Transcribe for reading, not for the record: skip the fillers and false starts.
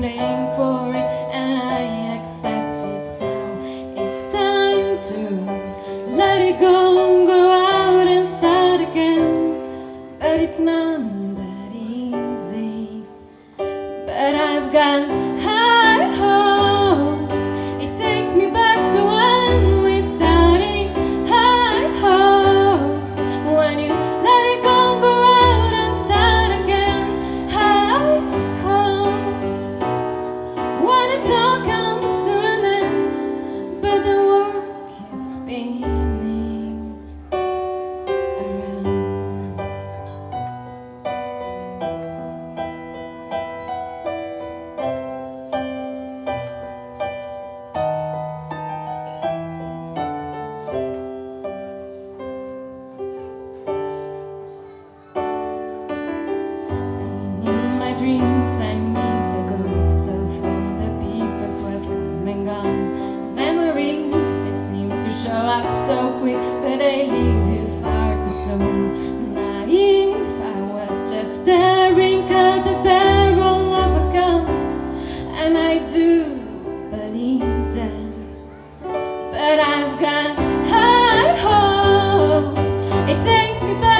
playing for it, and I accept it now. It's time to let it go out and start again. But it's not that easy. But I've got high hopes. It takes me back to when we started. High hopes. When you let it go out and start again. High hopes. When it all comes to an end, but the world keeps spinning around. In my dreams I meet the ghost of all the people who have come and gone. Memories, they seem to show up so quick, but they leave you far too soon. Naive, I was just staring at the barrel of a gun, and I do believe that. But I've got high hopes. It takes me back